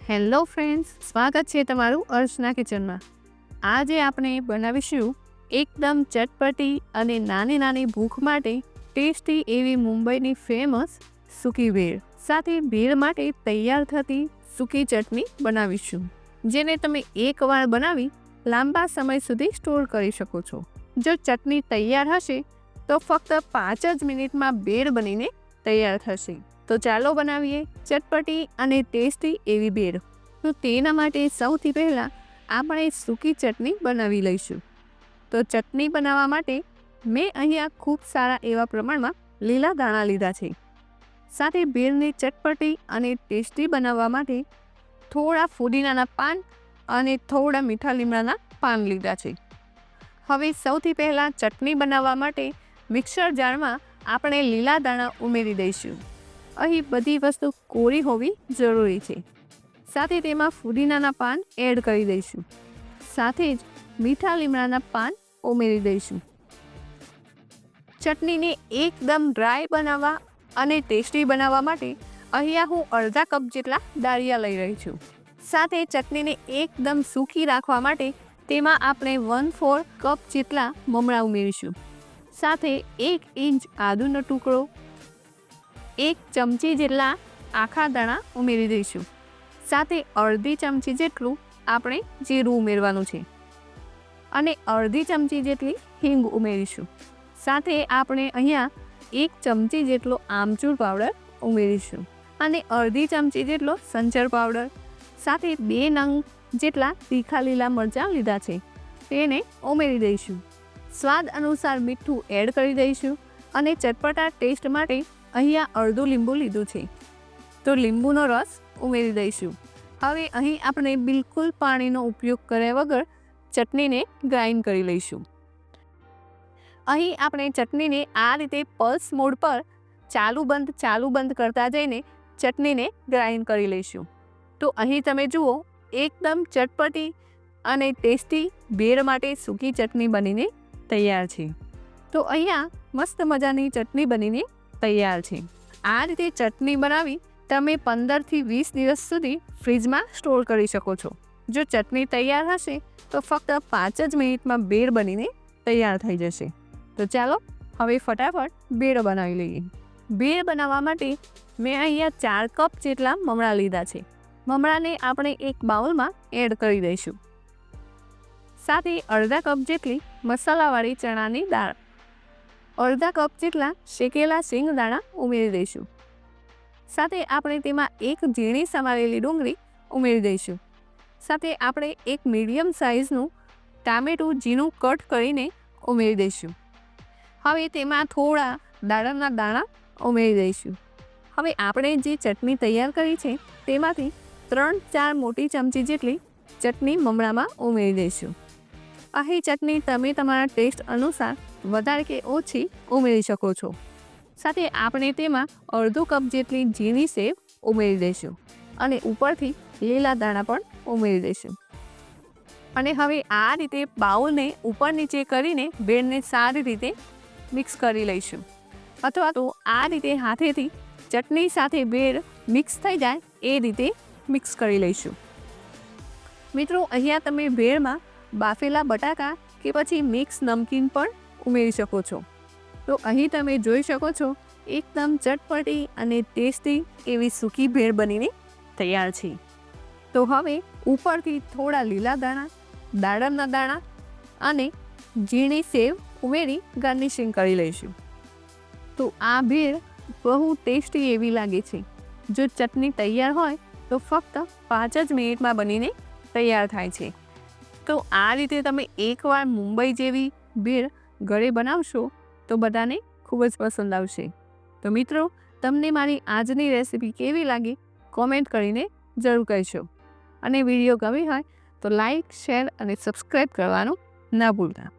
Hello friends, સ્વાગત છે તમારું અર્ચના કિચનમાં। આજે આપણે બનાવીશું એકદમ ચટપટી અને નાની નાની ભૂખ માટે ટેસ્ટી એવી મુંબઈની ફેમસ સૂકી ભેળ સાથે ભેળ માટે તૈયાર થતી સૂકી ચટણી બનાવીશું, જેને તમે એકવાર બનાવી લાંબા સમય સુધી સ્ટોર કરી શકો છો। જો ચટણી તૈયાર હશે તો ફક્ત 5 જ મિનિટમાં ભેળ બનીને તૈયાર થશે। તો ચાલો બનાવીએ ચટપટી અને ટેસ્ટી એવી ભેળ। તો તેના માટે સૌથી પહેલાં આપણે સૂકી ચટણી બનાવી લઈશું। તો ચટણી બનાવવા માટે મેં અહીંયા ખૂબ સારા એવા પ્રમાણમાં લીલા ધાણા લીધા છે। સાથે ભેળને ચટપટી અને ટેસ્ટી બનાવવા માટે થોડા ફુદીનાના પાન અને થોડા મીઠા લીમડાના પાન લીધા છે। હવે સૌથી પહેલાં ચટણી બનાવવા માટે મિક્સર જારમાં આપણે લીલા ધાણા ઉમેરી દઈશું। અહીં બધી વસ્તુ કોરી હોવી જરૂરી છે। સાથે તેમાં ફુદીનાના પાન એડ કરી દઈશું, સાથે જ મીઠા લીમડાના પાન ઉમેરી દઈશું। ચટણીને એકદમ ડ્રાય બનાવવા અને ટેસ્ટી બનાવવા માટે અહીંયા હું અડધા કપ જેટલા દાળિયા લઈ રહી છું। સાથે ચટણીને એકદમ સૂકી રાખવા માટે તેમાં આપણે 1/4 કપ જેટલા મમરા ઉમેરીશું। સાથે 1 ઇંચ આદુનો ટુકડો, 1 ચમચી જેટલા આખા દાણા ઉમેરી દઈશું। સાથે અડધી ચમચી જેટલું આપણે જીરું ઉમેરવાનું છે અને અડધી ચમચી જેટલી હિંગ ઉમેરીશું। સાથે આપણે અહીંયા 1 ચમચી જેટલો આમચૂર પાવડર ઉમેરીશું અને અડધી ચમચી જેટલો સંચર પાવડર, સાથે 2 નંગ જેટલા તીખા લીલા મરચાં લીધા છે તેને ઉમેરી દઈશું। સ્વાદ અનુસાર મીઠું એડ કરી દઈશું અને ચટપટા ટેસ્ટ માટે અહીંયા અડધું લીંબુ લીધું છે તો લીંબુનો રસ ઉમેરી દઈશું। હવે અહીં આપણે બિલકુલ પાણીનો ઉપયોગ કર્યા વગર ચટણીને ગ્રાઇન્ડ કરી લઈશું। અહીં આપણે ચટણીને આ રીતે પલ્સ મોડ પર ચાલુ બંધ કરતા જઈને ચટણીને ગ્રાઇન્ડ કરી લઈશું। તો અહીં તમે જુઓ, એકદમ ચટપટી અને ટેસ્ટી ભેળ માટે સૂકી ચટણી બનીને તૈયાર છે। તો અહીંયા મસ્ત મજાની ચટણી બનીને તૈયાર છે। આ રીતે ચટણી બનાવી તમે 15 થી 20 દિવસ સુધી ફ્રીજમાં સ્ટોર કરી શકો છો। જો ચટણી તૈયાર હશે તો ફક્ત 5 જ મિનિટમાં ભેળ બનીને તૈયાર થઈ જશે। તો ચાલો હવે ફટાફટ ભેળ બનાવી લઈએ। ભેળ બનાવવા માટે મેં અહીંયા 4 કપ જેટલા મમરા લીધા છે। મમરાને આપણે એક બાઉલમાં એડ કરી દઈશું। સાથે અડધા કપ જેટલી મસાલાવાળી ચણાની દાળ, અડધા કપ જેટલા શેકેલા સિંગ દાણા ઉમેરી દઈશું। સાથે આપણે તેમાં 1 ઝીણી સમારેલી ડુંગળી ઉમેરી દઈશું। સાથે આપણે 1 મીડિયમ સાઇઝનું ટામેટું ઝીણું કટ કરીને ઉમેરી દઈશું। હવે તેમાં થોડા દાડમના દાણા ઉમેરી દઈશું। હવે આપણે જે ચટણી તૈયાર કરી છે તેમાંથી 3-4 મોટી ચમચી જેટલી ચટણી મમરામાં ઉમેરી દઈશું। અહીં ચટણી તમે તમારા ટેસ્ટ અનુસાર વધારે કે ઓછી ઉમેરી શકો છો। સાથે આપણે તેમાં અડધો કપ જેટલી ઝીણી સેવ ઉમેરી દઈશું અને ઉપરથી લીલા દાણા પણ ઉમેરી દઈશું। અને હવે આ રીતે બાઉલને ઉપર નીચે કરીને ભેળને સારી રીતે મિક્સ કરી લઈશું, અથવા તો આ રીતે હાથેથી ચટણી સાથે ભેળ મિક્સ થઈ જાય એ રીતે મિક્સ કરી લઈશું। મિત્રો, અહીંયા તમે ભેળમાં બાફેલા બટાકા કે પછી મિક્સ નમકીન પણ ઉમેરી શકો છો। તો અહીં તમે જોઈ શકો છો, એકદમ ચટપટી અને ટેસ્ટી એવી સૂકી ભેળ બનીને તૈયાર છે। તો હવે ઉપરથી થોડા લીલા દાણા, દાડમના દાણા અને ઝીણી સેવ ઉમેરી ગાર્નિશિંગ કરી લઈશું। તો આ ભેળ બહુ ટેસ્ટી એવી લાગે છે। જો ચટણી તૈયાર હોય તો ફક્ત 5 જ મિનિટમાં બનીને તૈયાર થાય છે। તો આ રીતે તમે એકવાર મુંબઈ જેવી ભેળ ઘરે બનાવશો તો બધાને ખૂબ જ પસંદ આવશે। તો મિત્રો, તમને મારી આજની રેસીપી કેવી લાગી કોમેન્ટ કરીને જરૂર કહેશો અને વિડીયો ગમી હોય તો લાઈક, શેર અને સબસ્ક્રાઈબ કરવાનું ના ભૂલતા।